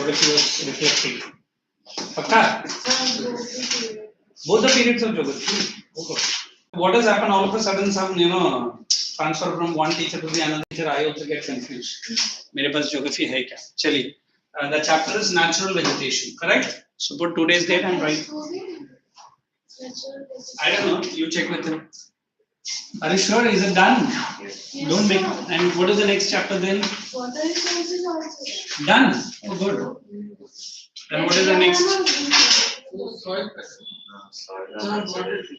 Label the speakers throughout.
Speaker 1: geography was reflecting. Okay. Both the periods of geography. Okay. What has happened all of a sudden? Some transfer from one teacher to the another teacher. I also get confused. मेरे पास geography है क्या? चलिए. The chapter is natural vegetation. Correct? So put today's date and write. I don't know. You check with him. Are you sure? Is it done? Yes. Don't make. And what is the next chapter then? Water resources also. Done. Oh, good. Then what is the next? Soil.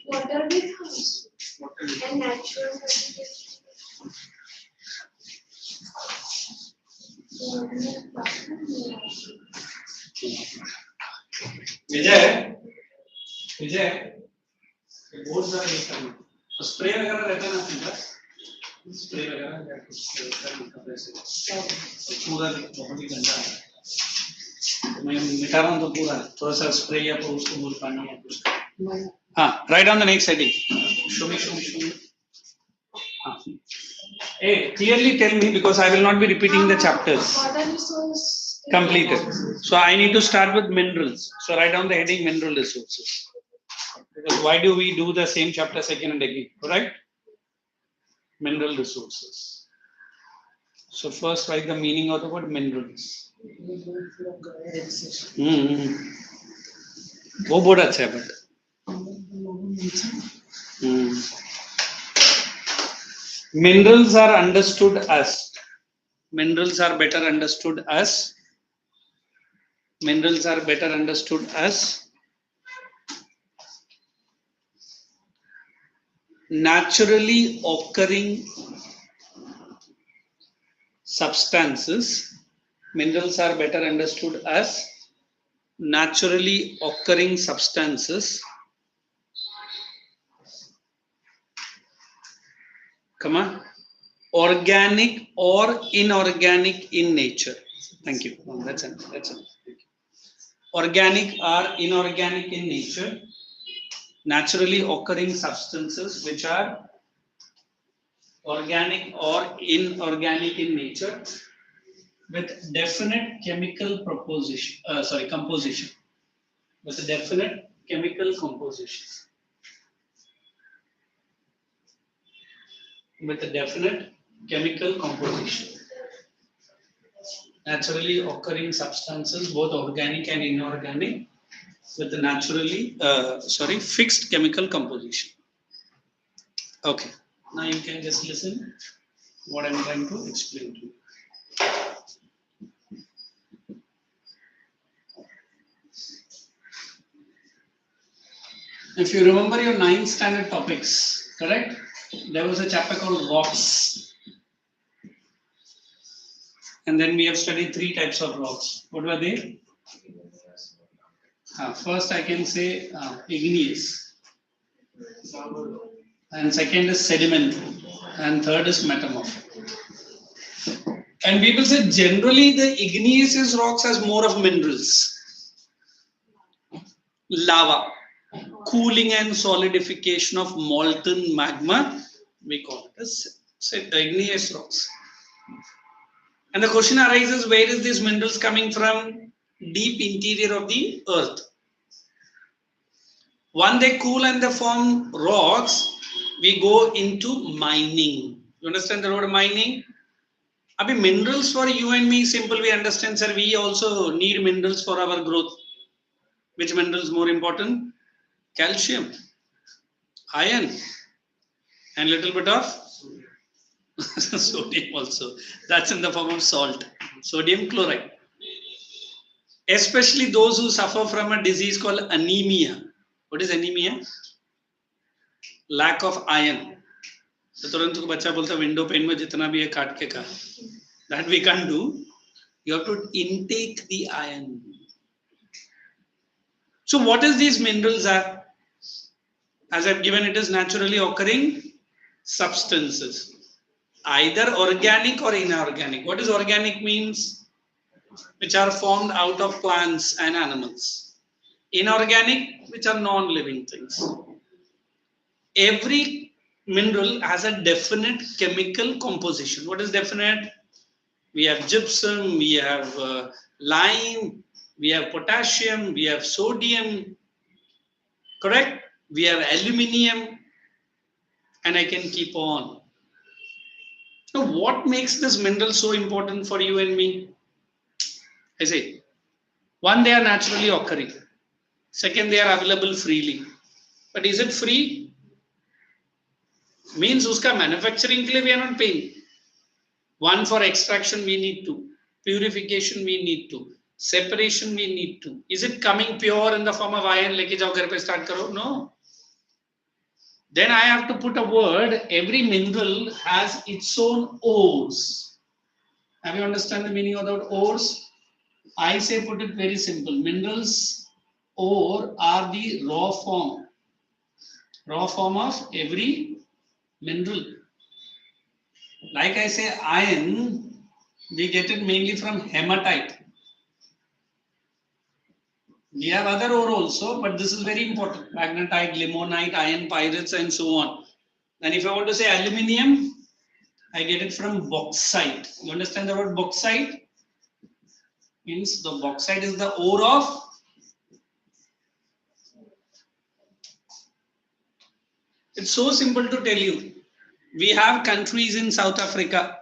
Speaker 1: Water resources. And natural vegetation. Vijay. बहुत सारे निकल spray वगैरह रहता है ना अपने पास spray वगैरह या कुछ निकल ऐसे पूरा बहुत ही गंदा है मैं मिटा रहा हूँ तो पूरा थोड़ा सा स्प्रे या तो उसको मूल पानी या कुछ हाँ right on the next heading show me हाँ hey clearly tell me because I will not be repeating the chapters completed so I need to start with minerals so write down the heading mineral resources. Because why do we do the same chapter again and again, correct? Mineral resources. So first write the meaning of the word minerals. वो बहुत अच्छा है but. Minerals are understood as. Minerals are better understood as. Minerals are better understood as. Naturally occurring substances. Minerals are better understood as naturally occurring substances. Come on. Organic or inorganic in nature. Thank you. Oh, that's it. That's it. Organic or inorganic in nature. Naturally occurring substances which are organic or inorganic in nature with definite chemical composition with a definite chemical composition naturally occurring substances both organic and inorganic with the naturally fixed chemical composition. Okay, now you can just listen what I'm trying to explain to you. If you remember your 9th standard topics, correct? There was a chapter called rocks. And then we have studied 3 types of rocks. What were they? First I can say igneous, and second is sedimentary, and third is metamorphic. And people say generally the igneous rocks has more of minerals. Lava, cooling and solidification of molten magma, we call it as igneous rocks. And the question arises, where is these minerals coming from? Deep interior of the earth. When they cool and they form rocks, we go into mining. You understand the word mining? Abhi minerals for you and me, simple we understand, sir. We also need minerals for our growth. Which mineral is more important? Calcium, iron, and little bit of sodium also. That's in the form of salt. Sodium chloride. Especially those who suffer from a disease called anemia. What is anemia? Lack of iron. तो तुरंत को बच्चा बोलता window pane में जितना भी है काट के खा. That we can't do. You have to intake the iron. So what is these minerals are? As I've given, it is naturally occurring substances. Either organic or inorganic. What is organic means? Which are formed out of plants and animals. Inorganic, which are non-living things. Every mineral has a definite chemical composition. What is definite? We have gypsum, we have lime, we have potassium, we have sodium, correct? We have aluminium, and I can keep on. So what makes this mineral so important for you and me? I say, one, they are naturally occurring. Second, they are available freely. But is it free? Means uska manufacturing ke liye we are not paying. One, for extraction we need to. Purification we need to. Separation we need to. Is it coming pure in the form of iron? Leke jao ghar pe start karo? No. Then I have to put a word. Every mineral has its own ores. Have you understand the meaning of the word ores? I say put it very simple. Minerals ore are the raw form of every mineral. Like I say, iron, we get it mainly from hematite. We have other ore also, but this is very important. Magnetite, limonite, iron pyrites, and so on. And if I want to say aluminium, I get it from bauxite. You understand the word bauxite? Means the bauxite is the ore of. It's so simple to tell you. We have countries in South Africa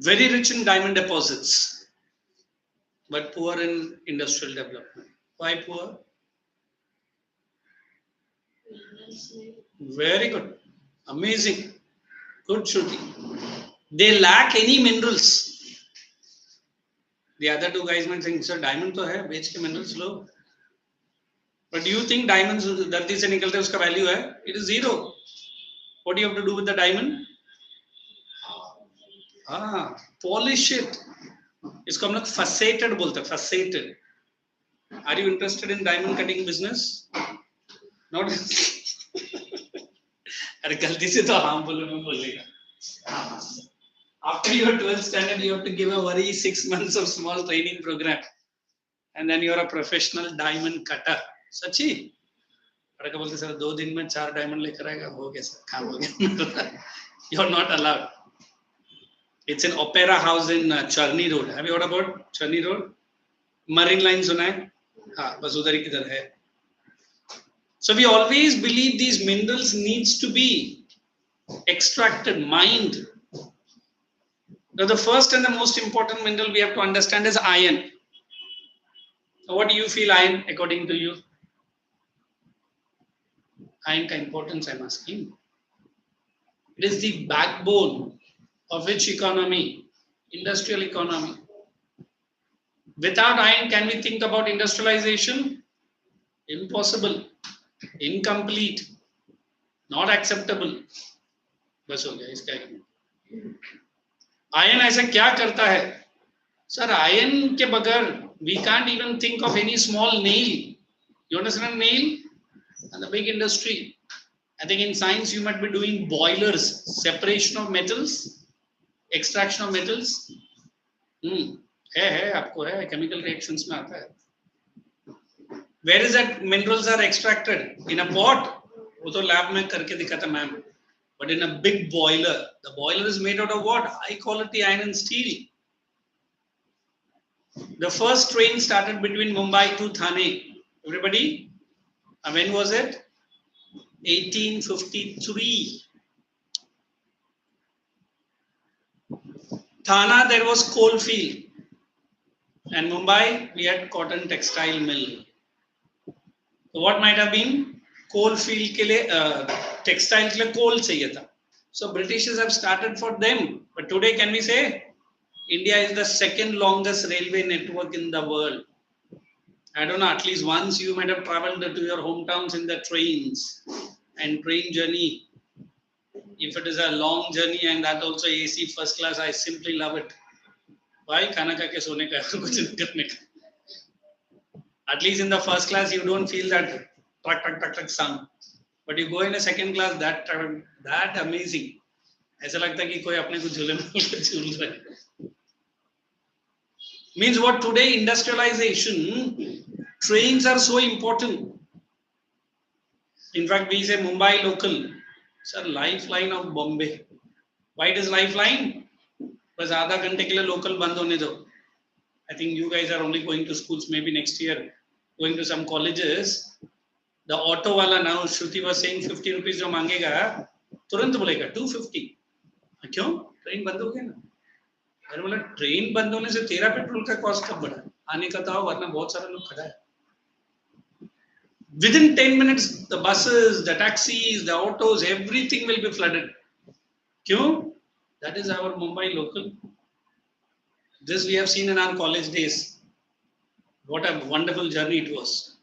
Speaker 1: very rich in diamond deposits, but poor in industrial development. Why poor? Very good. Amazing. Good shooting. They lack any minerals. The other two guys might think, sir, diamond to hai, बेच के minerals low. But do you think diamonds धरती से निकलते उसका value है? It is zero. What do you have to do with the diamond? Polish it. इसको हम लोग faceted बोलते हैं, faceted. Are you interested in diamond cutting business? Not. अरे गलती से तो हाँ बोलो मैं बोलेगा. After your 12th standard, you have to give a very 6 months of small training program, and then you are a professional diamond cutter. सच्ची? लड़का बोलते सर 2 दिन में 4 डायमंड लेकर आएगा. हो गया सर, काम हो गया. You are not allowed. It's an opera house in Charni Road. Have you heard about Charni Road? Marine line सुना है? हाँ, बस उधर ही किधर है. So we always believe these minerals needs to be extracted, mined. Now the first and the most important mineral we have to understand is iron. So what do you feel iron according to you? Iron ka importance I'm asking. It is the backbone of which economy? Industrial economy. Without iron, can we think about industrialization? Impossible. Incomplete. Not acceptable. बस हो गया इसका. Ion ऐसा क्या करता है? Sir ion के बगैर we can't even think of any small nail. You understand nail? And the big industry. I think in science you might be doing boilers, separation of metals, extraction of metals. है आपको है chemical reactions में आता है. Where is that minerals are extracted? In a pot. वो तो lab में करके दिखाता ma'am. But in a big boiler, the boiler is made out of what? High quality iron and steel. The first train started between Mumbai to Thane. Everybody? And when was it? 1853. Thana, there was coal field. And Mumbai, we had cotton textile mill. So what might have been? Coal field के लिए textile के लिए coal चाहिए था. So Britishers have started for them. But today can we say India is the second longest railway network in the world. I don't know, at least once you might have traveled to your hometowns in the trains and train journey. If it is a long journey and that also AC first class, I simply love it. Why? Khana kha ke sone ka, kuch nahi karne ka. At least in the first class, you don't feel that truck sound. But you go in a second class, that amazing. ऐसा लगता है कि कोई अपने को झूले में झूल रहा है. Means what today industrialization, trains are so important. In fact, we say Mumbai local, sir, lifeline of Bombay. Why it is lifeline? बस आधा घंटे के लिए local बंद होने दो. I think you guys are only going to schools maybe next year, going to some colleges. The auto wala now, Shruti was saying 50 rupees जो मांगेगा, तुरंत बोलेगा 250. क्यों? ट्रेन बंद हो गया ना. मैंने बोला ट्रेन बंद होने से तेरा पेट्रोल का कॉस्ट कब बढ़ा? आने का था वरना बहुत सारे लोग खड़ा है. Within 10 minutes, the buses, the taxis, the autos, everything will be flooded. Kyun? That is our Mumbai local. This we have seen in our college days. What a wonderful journey it was.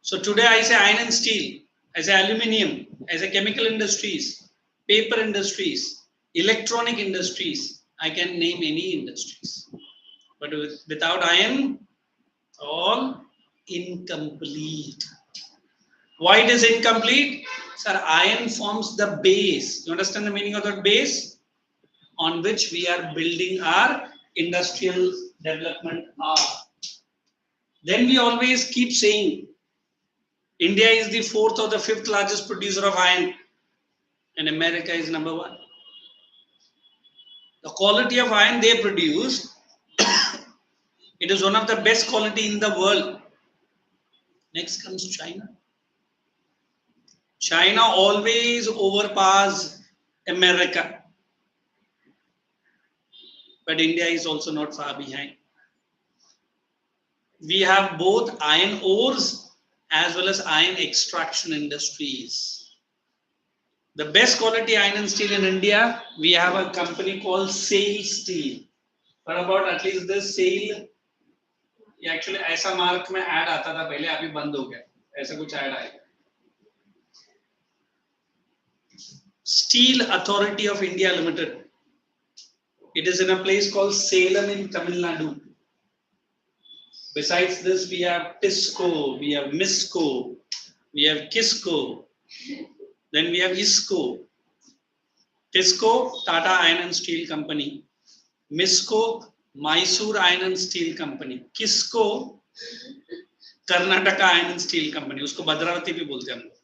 Speaker 1: So today I say iron and steel, I say aluminium, I say chemical industries, paper industries, electronic industries. I can name any industries. But without iron, all incomplete. Why it is incomplete? Sir, iron forms the base. You understand the meaning of that base? On which we are building our industrial development are. Then we always keep saying, India is the 4th or the 5th largest producer of iron, and America is number 1. The quality of iron they produce, it is one of the best quality in the world. Next comes China. China always overpowers America. But India is also not far behind. We have both iron ores as well as iron extraction industries. The best quality iron and steel in India, we have a company called SAIL Steel. What about at least this SAIL? Actually, ऐसा mark में add आता था पहले, अभी बंद हो गया. ऐसा कुछ ऐड आएगा. Steel Authority of India Limited. It is in a place called Salem in Tamil Nadu. Besides this, we have TISCO, we have MISCO, we have KISCO, then we have ISCO. TISCO, Tata Iron and Steel Company. MISCO, Mysore Iron and Steel Company. KISCO, Karnataka Iron and Steel Company. उसको भद्रावती भी बोलते हैं हम लोग.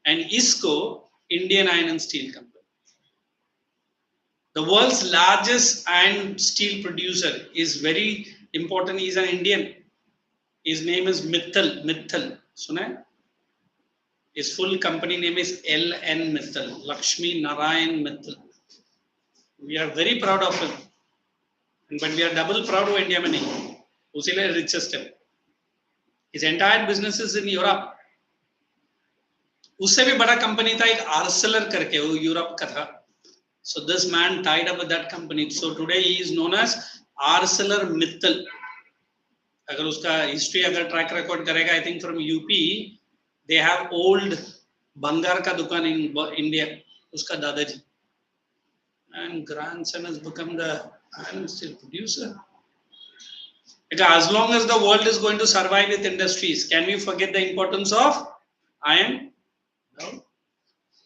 Speaker 1: And ISCO, Indian Iron and Steel Company. The world's largest iron steel producer is very important. He is an Indian. His name is Mittal. Mittal. Suna hai? His full company name is LN Mittal. Lakshmi Narayan Mittal. We are very proud of him. But we are double proud of India. Usi liye richest hai. His entire business is in Europe. उससे भी बड़ा company था एक Arcelor करके, वो Europe का था. So this man tied up with that company. So today he is known as ArcelorMittal. अगर उसका हिस्ट्री अगर ट्रैक रिकॉर्ड करेगा, I think from UP they have old बंगार का दुकान in India. उसका दादाजी. And grandson has become the iron steel producer. Because as long as the world is going to survive with industries, can we forget the importance of iron? No.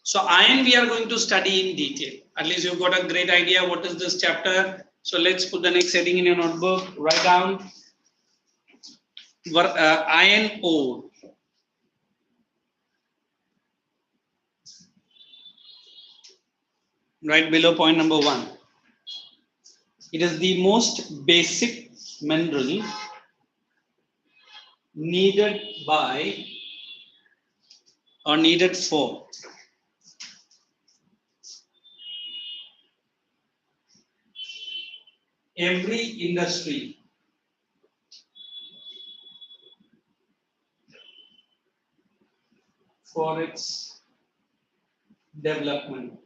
Speaker 1: So iron we are going to study in detail. At least you've got a great idea what is this chapter. So let's put the next heading in your notebook. Write down iron ore. Right below point number 1. It is the most basic mineral needed by or needed for every industry for its development.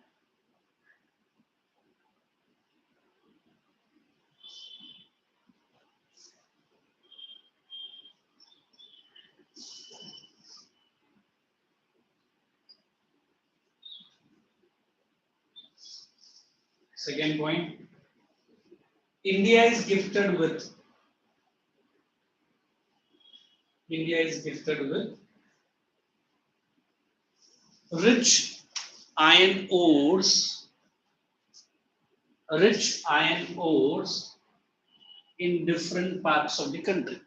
Speaker 1: Second point, India is gifted with rich iron ores in different parts of the country.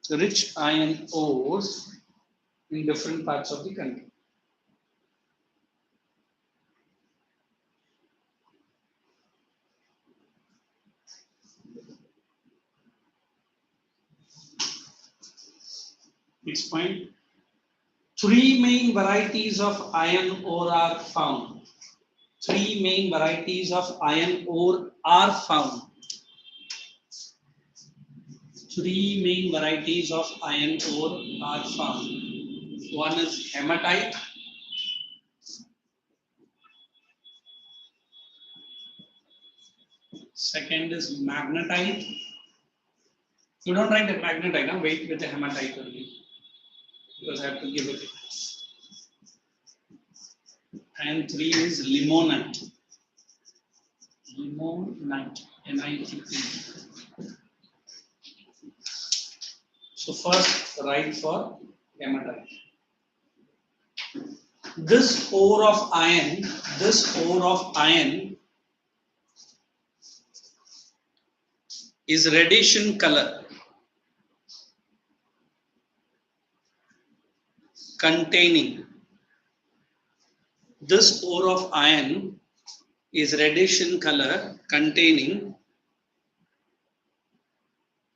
Speaker 1: Rich iron ores in different parts of the country. Next point. Three main varieties of iron ore are found. Three main varieties of iron ore are found. Three main varieties of iron ore are found. One is hematite. Second is magnetite. You don't write the magnetite, no? Wait with the hematite only, because I have to give it. And three is limonite. Limonite, N-I-T-E. So first write for hematite. This ore of iron is reddish in color, containing. This ore of iron is reddish in color, containing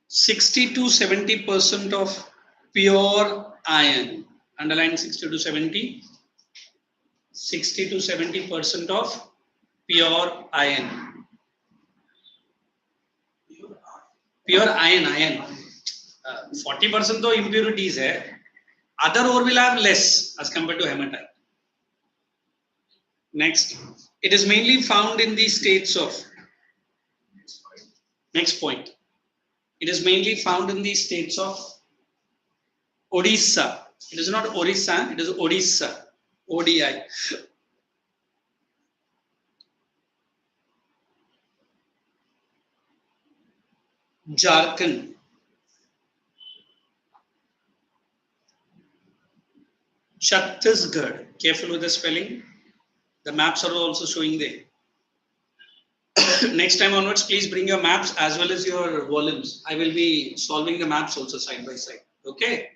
Speaker 1: 60 to 70% of pure iron. Underline 60 to 70. 60 to 70% of pure iron. Pure iron. 40% though impurities hai. Other ore will have less as compared to hematite. Next, it is mainly found in the states of. Next point. It is mainly found in the states of Odisha. It is not Orissa, it is Odisha. ODI. Jharkhand. Chhattisgarh. Careful with the spelling. The maps are also showing there. Next time onwards, please bring your maps as well as your volumes. I will be solving the maps also side by side. Okay.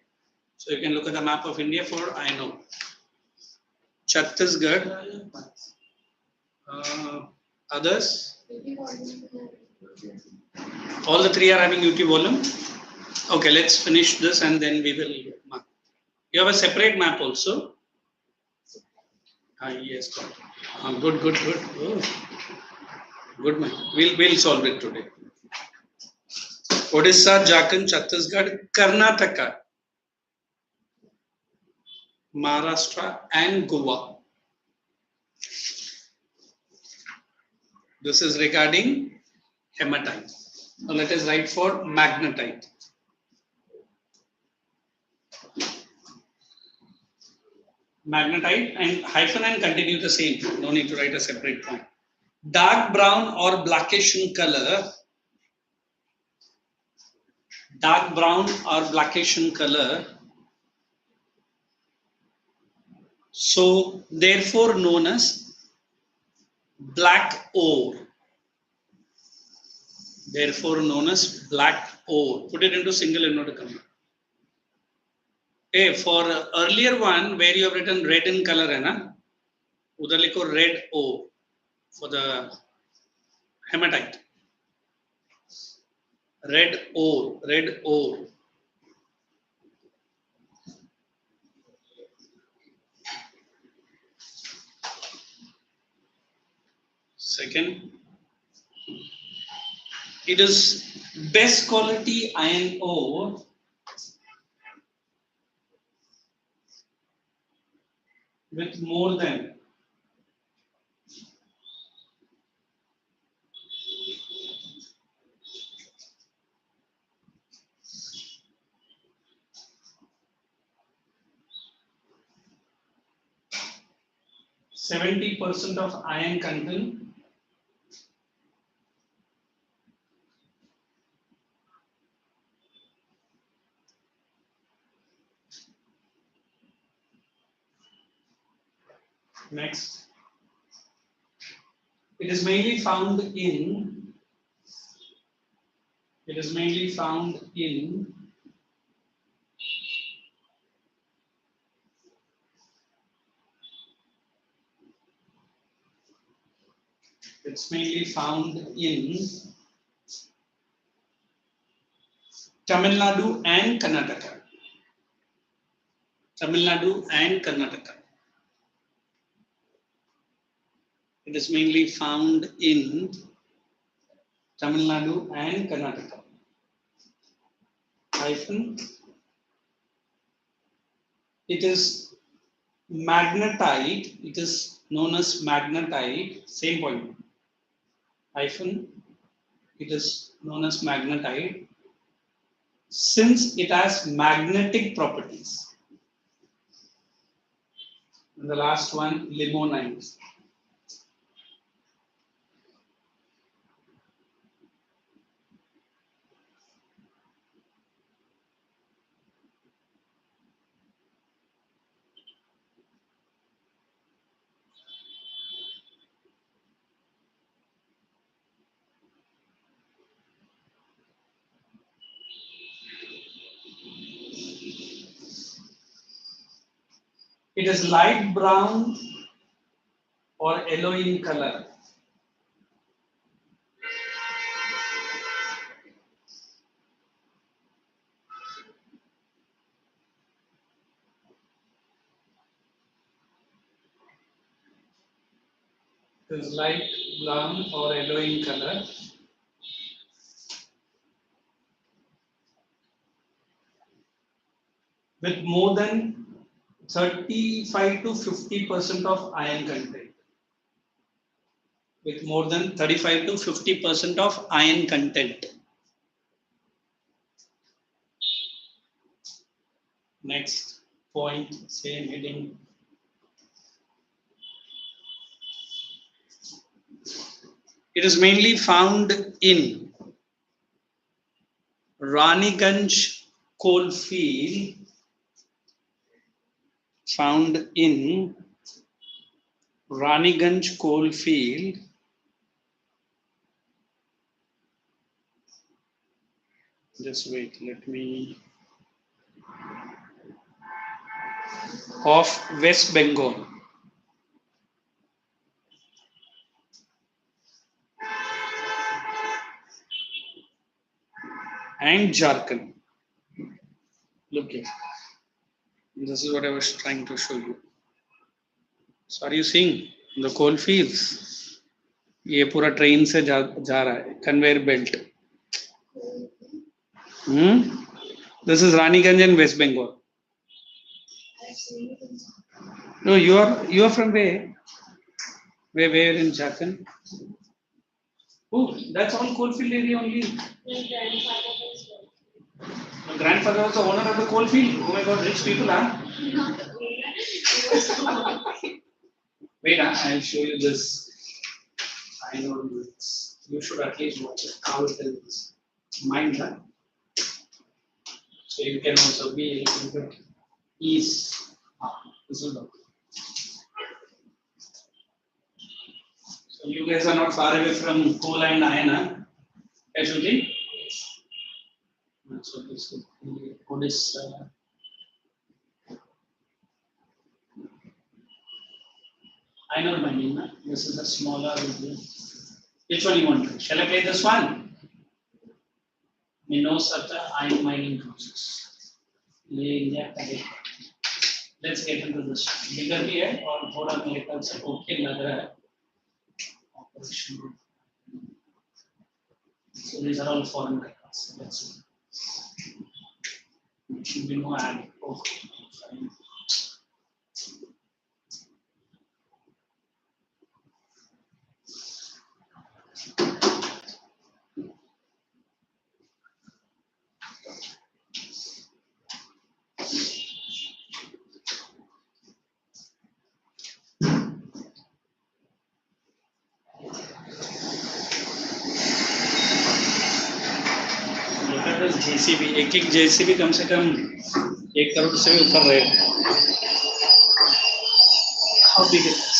Speaker 1: So you can look at the map of India for I know. Chhattisgarh. Others? All the three are having UT volume. Okay, let's finish this and then we will mark. You have a separate map also. Yes, good. Oh, good man. We'll solve it today. Odisha, Jharkhand, Chhattisgarh, Karnataka, Maharashtra, and Goa. This is regarding hematite. Now let us write for magnetite. Magnetite and hyphen and continue the same. No need to write a separate point. Dark brown or blackish in color. Dark brown or blackish in color. So therefore known as black ore. Therefore known as black ore. Put it into single inverted comma. Hey, for earlier one where you have written red in color, hai na? Udhar likho red ore for the hematite. Red ore. Second, it is best quality iron ore with more than 70% of iron content. Next, it is mainly found in Tamil Nadu and Karnataka. Tamil Nadu and Karnataka. It is mainly found in Tamil Nadu and Karnataka. Hyphen. It is magnetite. It is known as magnetite. Same point. Hyphen. It is known as magnetite since it has magnetic properties. And the last one, limonite. It is light brown or yellow in color. It is light brown or yellow in color. With more than 35 to 50% of iron content. With more than 35 to 50% of iron content. Next point, same heading. It is mainly found in Raniganj coalfield. Found in Raniganj coalfield. Just wait, let me. Of West Bengal. And Jharkhand. Look here. This is what I was trying to show you. So are you seeing the coal fields? ये पूरा train से जा रहा है, conveyor belt. This is Raniganj in West Bengal. No, you are from where? Where in Jharkhand? Oh, that's all coalfield area only. My grandfather was the owner of the coalfield. Oh my God, rich people, huh? Wait, I'll show you this. I know this. You should at least watch it. How it is. Mind that. So you can also be a little bit ease. This is the. So you guys are not far away from coal and iron, huh? Actually. So this is Odisha. I know my name. This is a smaller video. Which one you want? Shall I play this one? Minnesota iron mining process. Let's get into this. Bigger भी है और थोड़ा मेरे ख्याल से okay लग रहा है. Operation. So these are all foreign records. Let's see. Should be no ad. Okay. Fine. JCB एक जेसीबी कम से कम 1 करोड़ से भी ऊपर रहेगा. How big it is?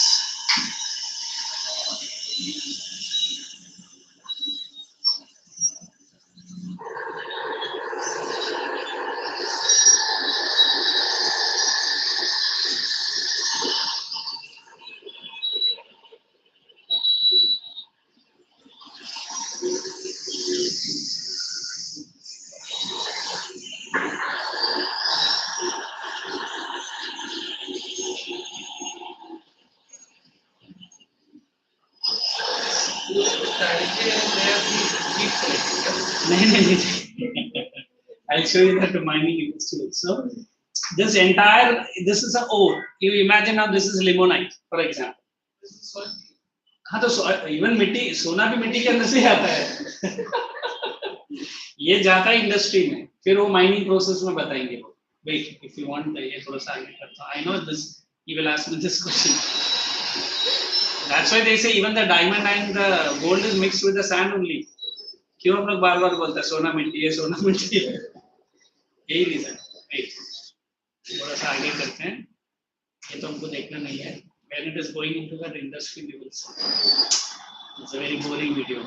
Speaker 1: I'll show you that mining industry. So this entire, this is a ore. You imagine now this is limonite, for example. हाँ तो even मिट्टी सोना भी मिट्टी के अंदर से आता है ये जाता है इंडस्ट्री में फिर वो माइनिंग प्रोसेस में बताएंगे वो वेट इफ यू वांट ये थोड़ा सा आगे करता I know this you will ask me this question that's why they say even the diamond and the gold is mixed with the sand only क्यों हम लोग बार-बार बोलते हैं सोना मिट्टी है यही रीजन वेट थोड़ा सा आगे करते हैं ये तो हमको देखना नहीं है when it is going into that industry we will see it's a very boring video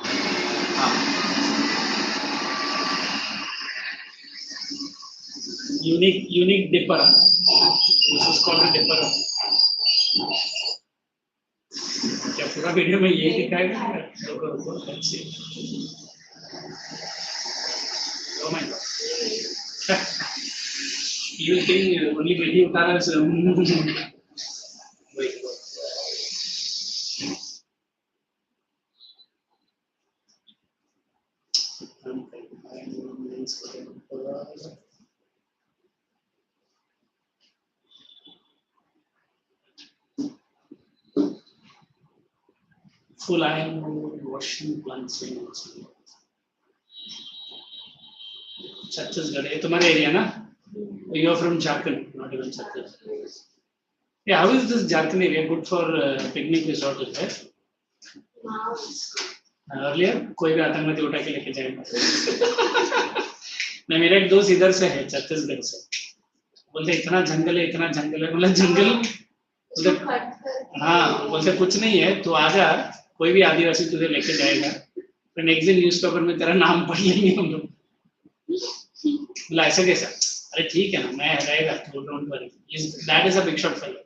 Speaker 1: unique dipper this is called a dipper क्या पूरा वीडियो में ये दिखाएगा रुको let's see oh my god you think only video उतारा है wait full iron washing plants in Chhattisgarh. ये तुम्हारा एरिया ना? You are from Jharkhand, not even Chhattisgarh. Yeah, how is this Jharkhand area good for picnic resort? Is there? Earlier, कोई भी आतंकवादी उठा के लेके जाएगा. नहीं मेरा एक दोस्त इधर से है छत्तीसगढ़ से. बोलते इतना जंगल है बोला जंगल. हाँ बोलते कुछ नहीं है तो आजा कोई भी आदिवासी तुझे लेके जाएगा. फिर नेक्स्ट दिन न्यूज़पेपर में तेरा नाम पढ़ लेंगे हम लोग. बोला ऐसा कैसा? अरे ठीक है ना मैं रहेगा तो don't worry. That is a big shot fellow.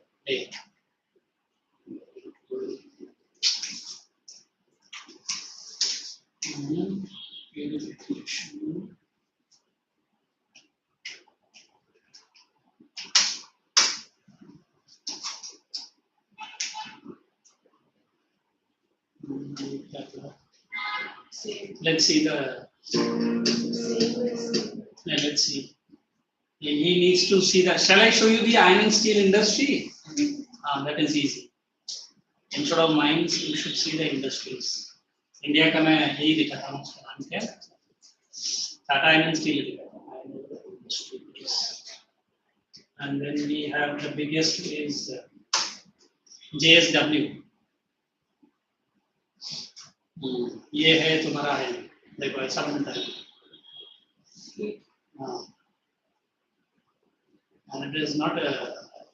Speaker 1: Let's see the. Let's see. He needs to see that. Shall I show you the iron and steel industry? That is easy. Instead of mines, you should see the industries. India का मैं यही दिखाता हूँ उसका नाम क्या? Tata Iron and Steel दिखाता हूँ. And then we have the biggest is JSW. ये है तुम्हारा है. देखो ऐसा बनता है. And it is not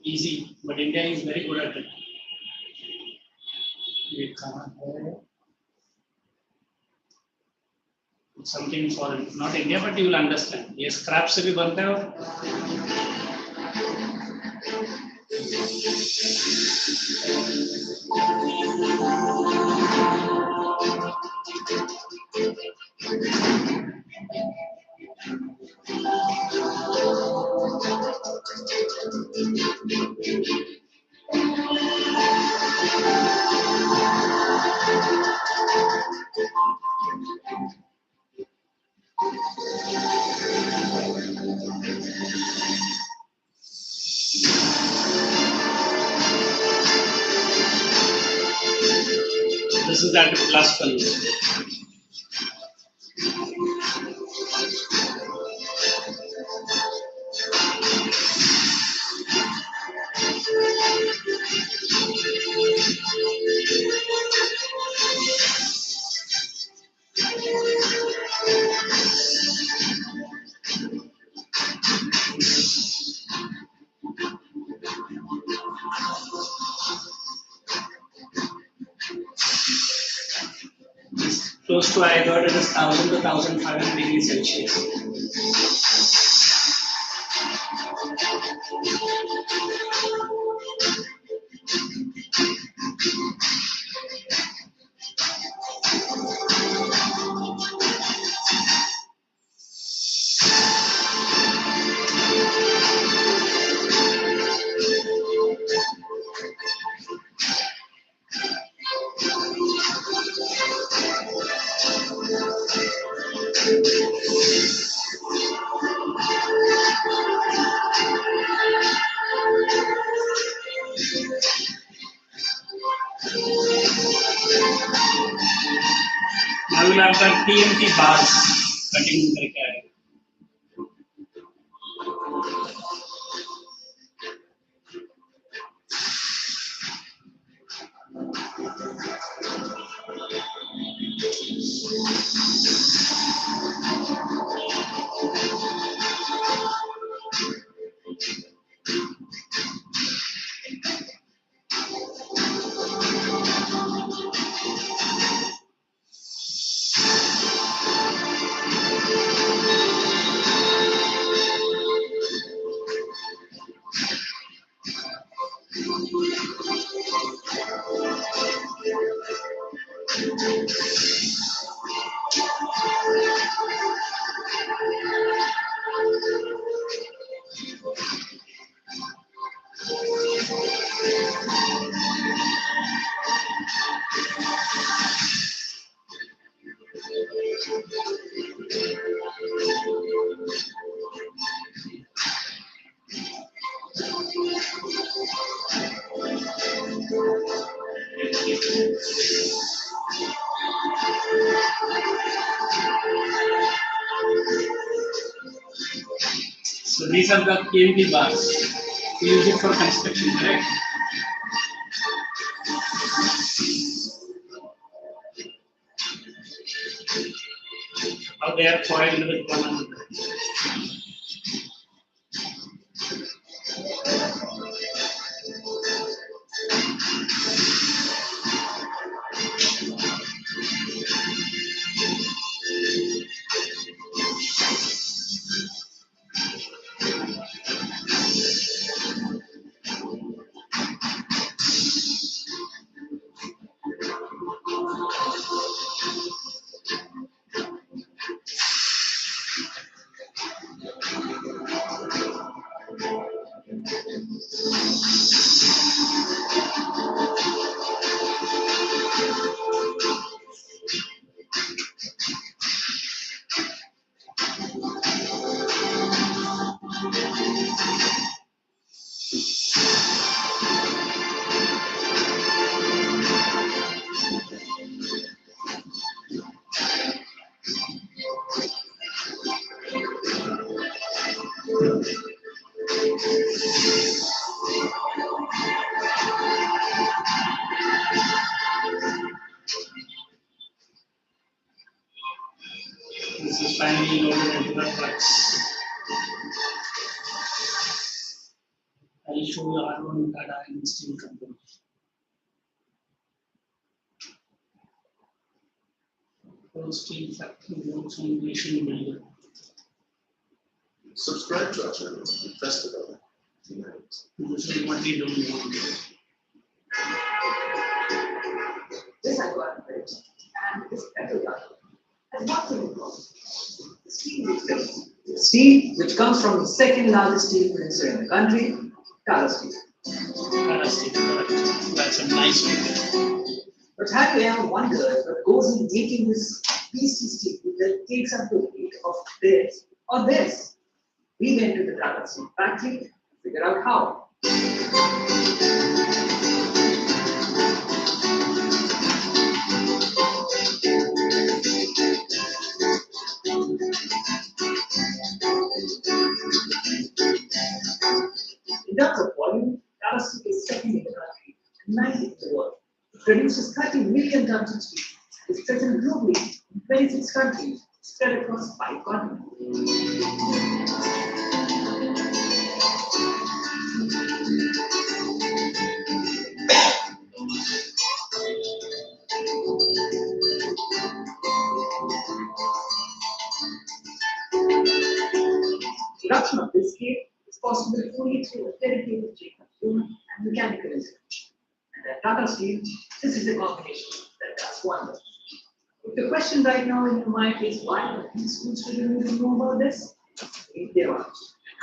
Speaker 1: easy, but India is very good at it. It's something foreign, not India, but you will understand. ये scrap से भी बनता है और this is that blast furnace. Close to, I heard it is 1000 to 1500 degrees Celsius. TMT bars cutting करके आए. So these are the TMT bars. We use it for construction, correct? How they are coiled with one another. This is finally loaded into the trucks. I'll show you our own data in steel company. Steel factory works on nation building.
Speaker 2: Subscribe to our channel and press the bell.
Speaker 1: This is what we do.
Speaker 3: This I got it, and this metal has nothing to do. Steel, which comes from the second largest steel producer in the country, Tata Steel.
Speaker 1: Tata Steel, correct. That's a nice figure.
Speaker 3: But have you ever wondered what goes in making this beastly steel that takes up the weight of this or this? We went to the Tata Steel factory to figure out how. In terms of volume, Tata Steel is second in the country, ninth in the world. It produces 30 million tons of steel. It's present globally in 26 countries, spread across 5 continents. Production of this scale is possible only through a dedicated chain of human and mechanical intervention. And at Tata Steel, this is a combination that does wonders. If the question right now in your mind is why do these school students need to know about this? If they are.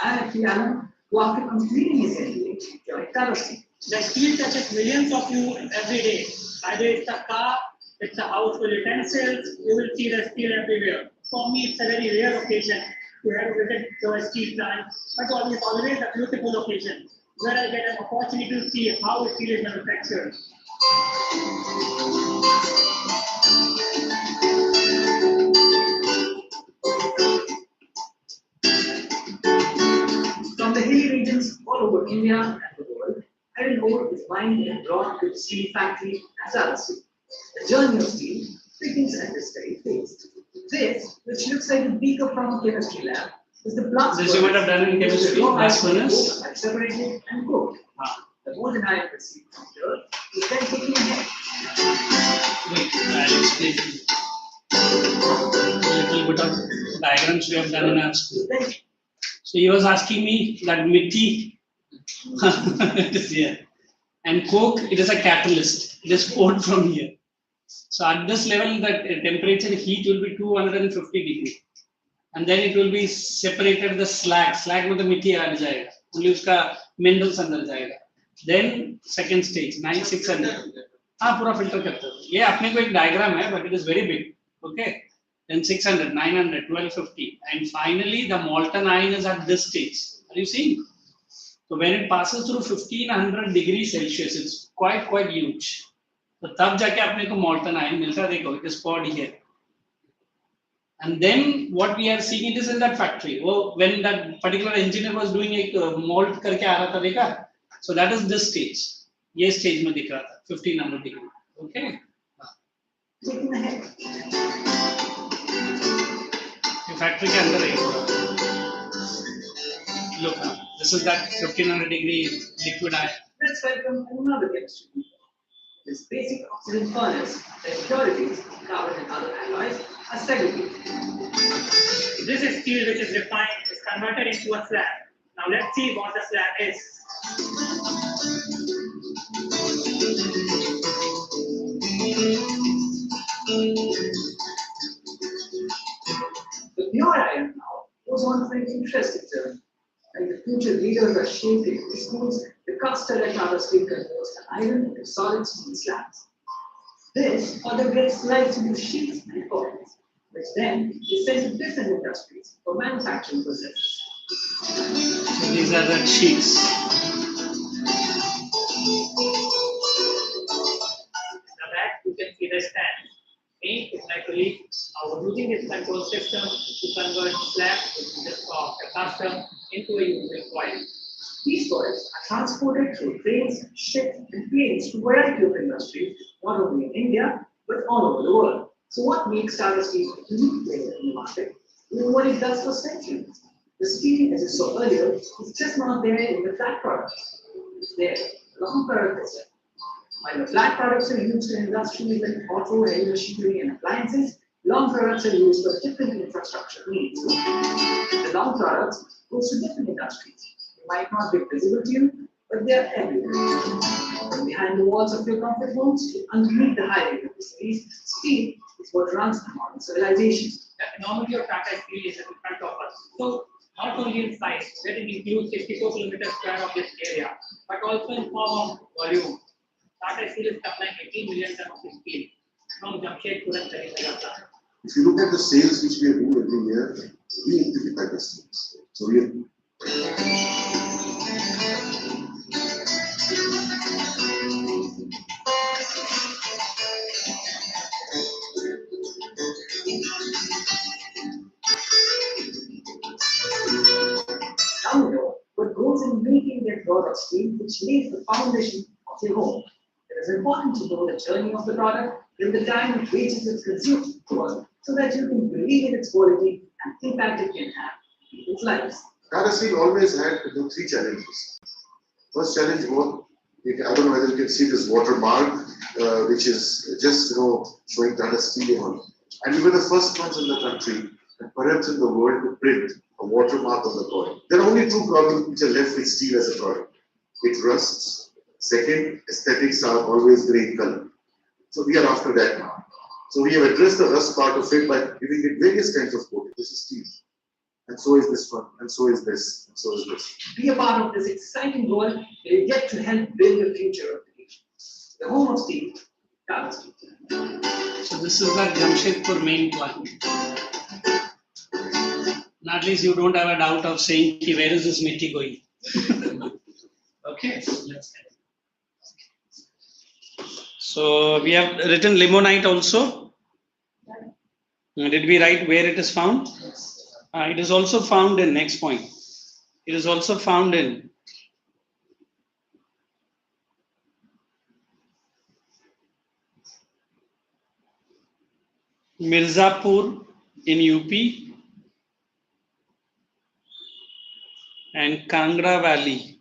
Speaker 3: I actually Alan, who after completing his MBA, joined Tata Steel.
Speaker 4: The steel touches millions of you every day. Either it's a car, it's a household utensils, you will see the steel everywhere. For me, it's a very rare occasion to have a visit to a steel plant, but it's always a beautiful occasion where I get an opportunity to see how steel is manufactured.
Speaker 3: all over India and the world, iron ore is mined and brought to the steel factory as Alsh. The journey of steel begins at this very phase. This, which looks like a beaker from a chemistry lab, is the blast
Speaker 1: This you might have done in chemistry, blast furnace.
Speaker 3: separated and cooked. The molten iron received from here is then taken ahead.
Speaker 1: Wait, I'll explain. A little bit of diagrams we have done in our school. So he was asking me that mitti it is here. And coke, it is a catalyst. It is poured from here. So at this level, the temperature heat will be 250 degrees. And then it will be separated the slag. Slag में तो मिट्टी आ जाएगा. Only उसका minerals अंदर जाएगा. Then second stage 9600. हाँ पूरा filter करते हो. ये अपने को एक diagram है, but it is very big. Okay. Then 600, 900, 1250, and finally the molten iron is at this stage. Are you seeing? So when it passes through 1500 degrees Celsius, it's quite huge. So तब जाके अपने को molten iron मिलता है. देखो, it is poured here. And then what we are seeing, it is in that factory. Oh, when that particular engineer was doing a mold करके आ रहा था देखा. So that is this stage. ये stage में दिख रहा था 1500 degree. Okay.
Speaker 3: Taken ahead.
Speaker 1: ये factory के अंदर है. Look now. This is that 1500 degree liquid iron.
Speaker 3: Let's welcome another chemistry. This basic oxygen furnace, the impurities, carbon and other alloys, are segregated.
Speaker 4: This is steel which is refined, is converted into a slab. Now let's see what the slab is.
Speaker 3: The pure iron now goes on for an interesting journey. And the future leaders are shaping the schools, the caster and Tata Steel converts the iron into solid steel slabs. This further gets sliced into sheets and coils, which then is sent to different industries for manufacturing processes.
Speaker 1: So these are the sheets.
Speaker 4: Now back you can see the stand. Me with my colleague are using this control system to convert slab, which is just of a caster, into a usable coil.
Speaker 3: These coils are transported through trains, ships, and planes to a variety of industries, not only in India, but all over the world. So what makes Tata Steel a unique player in the market is what it does for centuries. The steel, as you saw earlier, is just not there in the flat products. It's there in the long products. While the flat products are used in industries like auto, heavy machinery, and appliances, long products are used for different infrastructure needs. The long products go to different industries. They might not be visible to you, but they are everywhere. From behind the walls of your comfort homes to underneath the highway of the cities, steel is what runs the modern civilization.
Speaker 4: The enormity of Tata Steel is in front of us. So not only in size, that it includes 64 kilometers square of this area, but also in form of volume. Tata Steel is supplying 18 million tons of steel from Jamshedpur and Karimnagar plant.
Speaker 2: If you look at the sales which we are doing every year, we need to be better sales. So we are
Speaker 3: Now you know what goes in making that rod of steel which lays the foundation of your home. It is important to know the journey of the product till the time it reaches its consumer world so that you can believe in its quality and impact it can have in people's lives.
Speaker 2: Tata Steel always had three challenges. First challenge was, I don't know whether you can see this watermark, which is just showing Tata Steel on. And we were the first ones in the country and perhaps in the world to print a watermark on the coin. There are only two problems which are left with steel as a product. It rusts. Second, aesthetics are always grey in color. So we are after that now. So we have addressed the rust part of it by giving it various kinds of coating. This is steel. And so is this one, and so is this, and so is this.
Speaker 3: Be a part of this exciting world where you get to help build the future of the nation. The home of steel, Tata Steel.
Speaker 1: So this is the Jamshedpur main plant. Now at least you don't have a doubt of saying ki where is this mitti going. Okay. So we have written limonite also. Did we write where it is found? It is also found in next point. It is also found in Mirzapur in UP, and Kangra Valley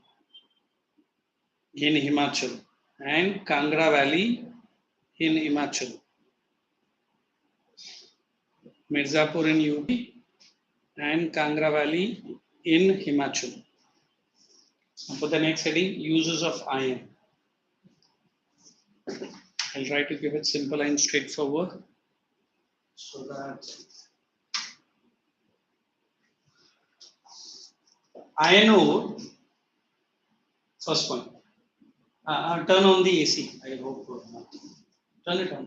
Speaker 1: in Himachal. And Kangra Valley in Himachal. Mirzapur in UP and Kangra Valley in Himachal. Now for the next heading, uses of iron. I'll try to give it simple and straightforward so that iron ore, first point. Turn on the AC. I hope. Turn it on.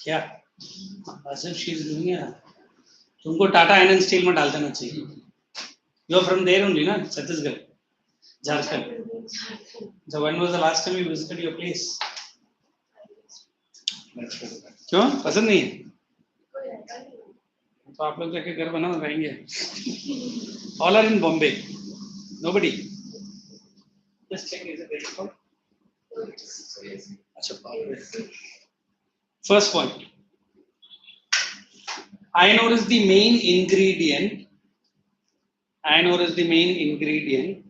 Speaker 1: क्या? As if she's doing it. तुमको Tata iron steel में डाल देना चाहिए. You are from there only, ना? Chhattisgarh, Jharkhand. So when was the last time you visited your place? क्यों? पसंद नहीं है? तो आप लोग जाके घर बना रहेंगे. All are in Bombay. Nobody. Just check, is it ready for? First point. Iron ore is the main ingredient. Iron ore is the main ingredient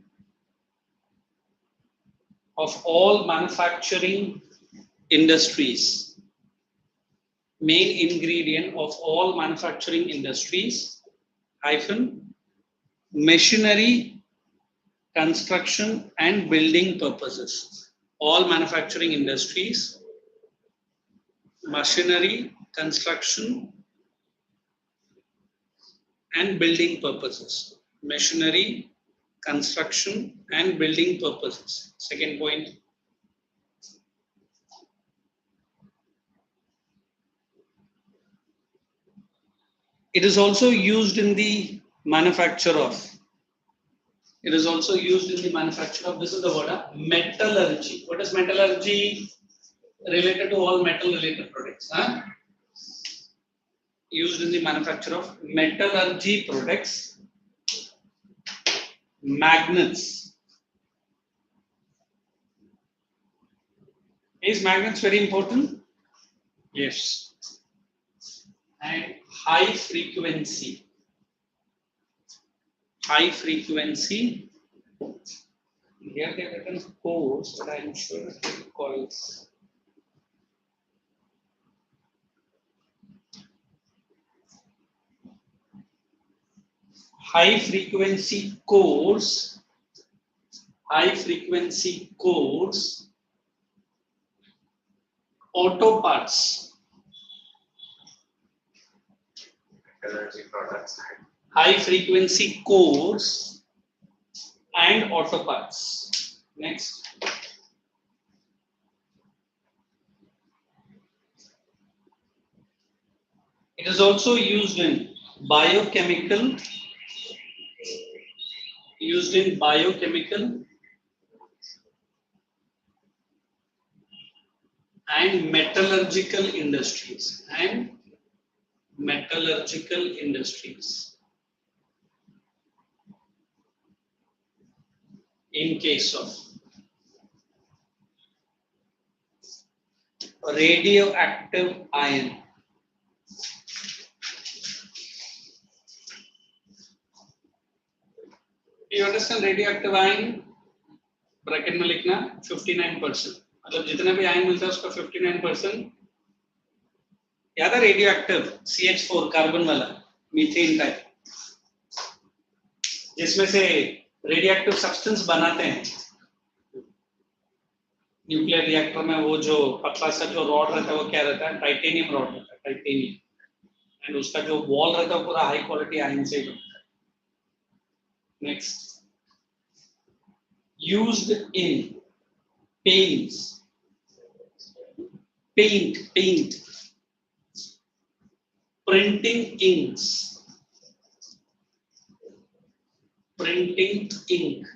Speaker 1: of all manufacturing industries. Main ingredient of all manufacturing industries, hyphen, machinery, construction and building purposes. All manufacturing industries, machinery, construction and building purposes. Machinery, construction and building purposes. Second point. It is also used in the manufacture of. It is also used in the manufacture of, this is the word, metallurgy. What is metallurgy? Related to all metal related products. Used in the manufacture of metallurgy products, magnets. Is magnets very important? Yes. And high frequency. High frequency. Here they have written cores, but I am sure it will be coils. High frequency cores. High frequency cores. Auto parts.
Speaker 2: Energy products.
Speaker 1: High frequency cores and auto parts. Next. It is also used in biochemical, and metallurgical industries. In case of radioactive iron. You understand radioactive iron? Bracket में लिखना 59%. मतलब जितने भी ion मिलता है उसका 59%. याद है रेडियोएक्टिव CH4 कार्बन वाला मीथेन टाइप, जिसमें से रेडियोएक्टिव सब्सटेंस बनाते हैं न्यूक्लियर रिएक्टर में. वो जो पतला सा जो रॉड रहता है वो क्या रहता है? टाइटेनियम रॉड रहता है, टाइटेनियम. एंड उसका जो वॉल रहता है पूरा हाई क्वालिटी आयरन से बनता है. Next. Used in paints, paint, printing inks, printing ink,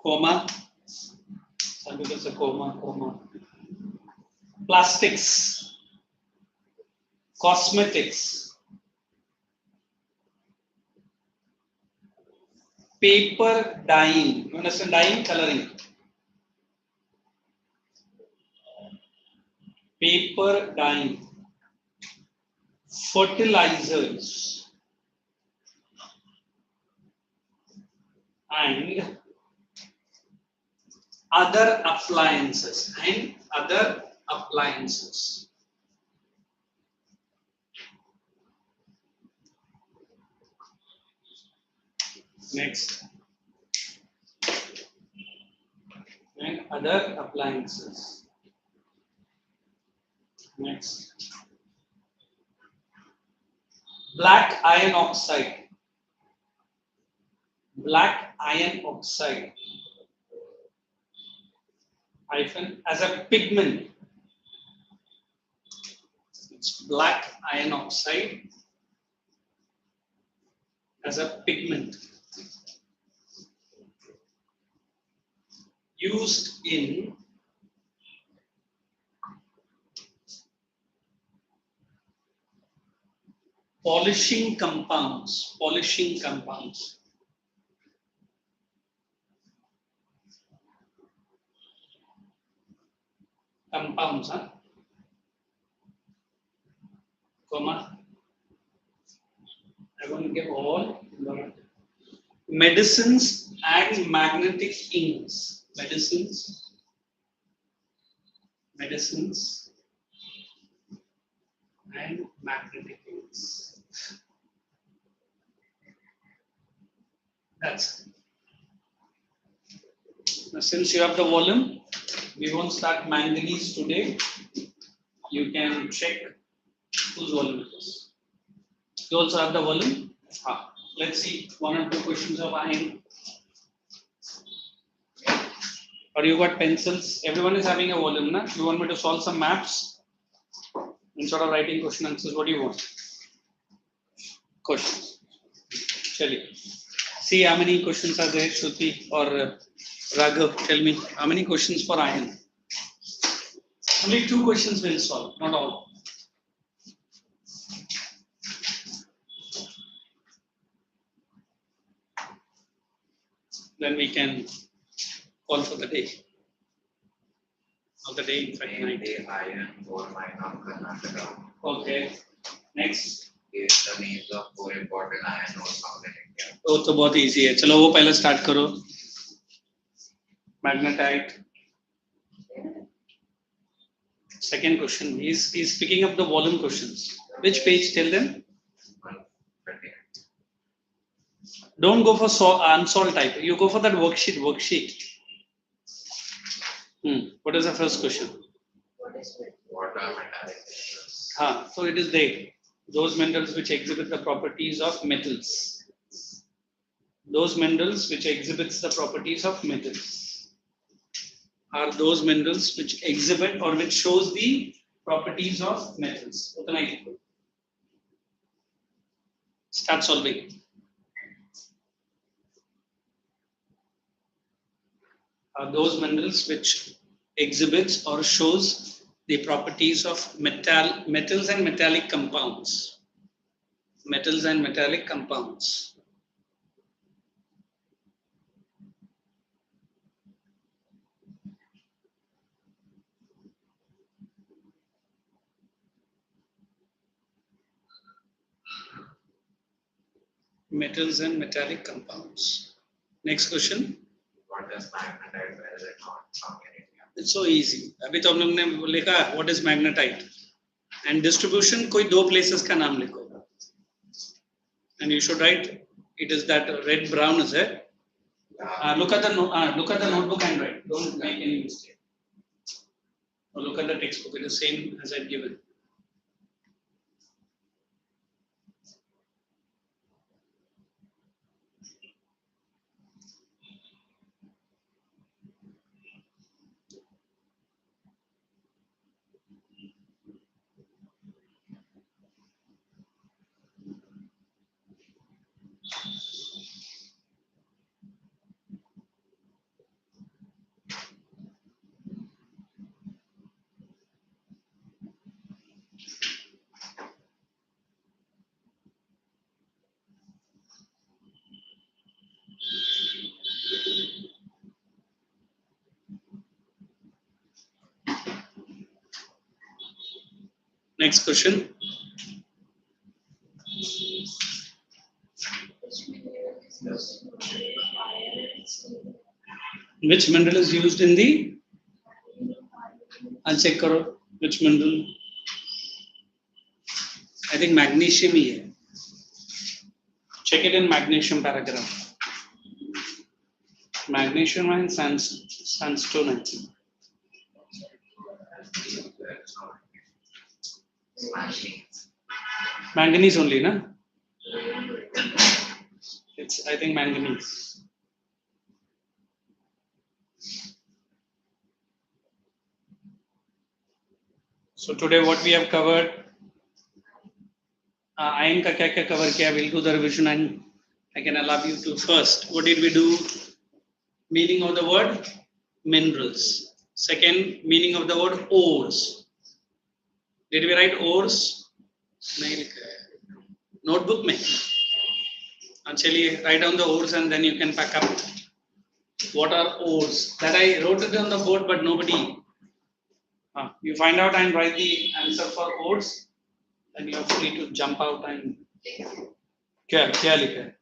Speaker 1: comma, some people say comma, plastics, cosmetics, paper dyeing. You understand dyeing? Coloring. paper dyeing, fertilizers, and other appliances. Next. And other appliances. Next. Black iron oxide. Black iron oxide. Hyphen as a pigment. It's black iron oxide as a pigment used in polishing compounds. Huh? Comma. I want to give all medicines and magnetic inks. Medicines and magnetic inks. That's it. Now, since you have the volume, we won't start manganese today. You can check whose volume it is. You also have the volume? Let's see one or two questions of iron. Or you got pencils? Everyone is having a volume, na? You want me to solve some maps? Instead of writing question answers, what do you want? Questions. Chali. See how many questions are there, Shruti or Raghav? Tell me, how many questions for iron? Only 2 questions will solve, not all. Then we can call for the day. Of the day, in fact, night.
Speaker 5: Iron ore mine of Karnataka.
Speaker 1: Okay. Next.
Speaker 5: Is the names of 4 important iron ores found in India.
Speaker 1: वो तो बहुत easy है. चलो वो पहले start करो. Magnetite. Second question. He's picking up the volume questions. Which page? Tell them.
Speaker 5: 138.
Speaker 1: Don't go for unsolved type. You go for that worksheet. What is the first question?
Speaker 5: Water metallic minerals.
Speaker 1: So it is there. Those minerals which exhibit the properties of metals. Those minerals which exhibits the properties of metals are those minerals which exhibit or which shows the properties of metals. Start solving. Are those minerals which exhibits or shows the properties of metals and metallic compounds. Metals and metallic compounds. Metals and metallic compounds. Next question.
Speaker 5: What does magnetite, where is it not found in India?
Speaker 1: It's so easy. अभी तो हम लोग ने लिखा what is magnetite and distribution कोई 2 places का नाम लिखो. And you should write it is that red brown is it? Look at the notebook and write. Don't make any mistake. Or look at the textbook. It is same as I've given. Next question. Which mineral is used in the? I'll check karo. Which mineral? I think magnesium ही है. Check it in magnesium paragraph. Magnesium and sandstone, I think. Manganese only, na? It's, I think, manganese. So today what we have covered, iron का क्या क्या cover किया? We'll do the revision and I can allow you to first. What did we do? Meaning of the word minerals. Second, meaning of the word ores. Did we write ores? नहीं लिखा है. Notebook में. Chaliye, write down the ores and then you can pack up. What are ores? That I wrote it on the board, but nobody. You find out and write the answer for ores. Then you are free to jump out and. क्या लिखा है?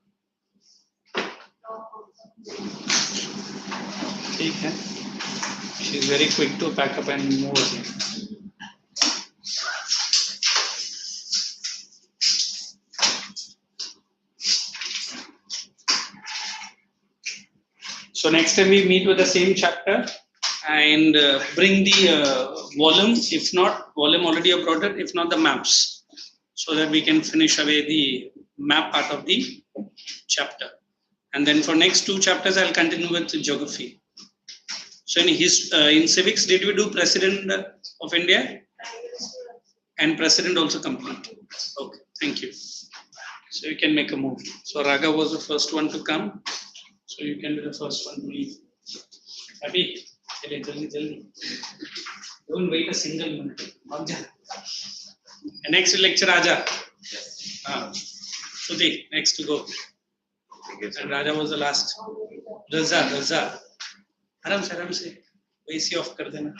Speaker 1: ठीक है. She is very quick to pack up and move again. So next time we meet with the same chapter and bring the volume. If not, volume already I brought it. If not, the maps, so that we can finish away the map part of the chapter. And then for next 2 chapters, I'll continue with geography. So in civics, did we do President of India? And President also complete. Okay, thank you. So you can make a move. So Raga was the first one to come. So you can be the first one to leave. Happy? Jaldi. Don't wait a single minute. And next lecture, Raja. Sudhi, next to go. And Raja was the last. Raza. आराम से AC of कर देना.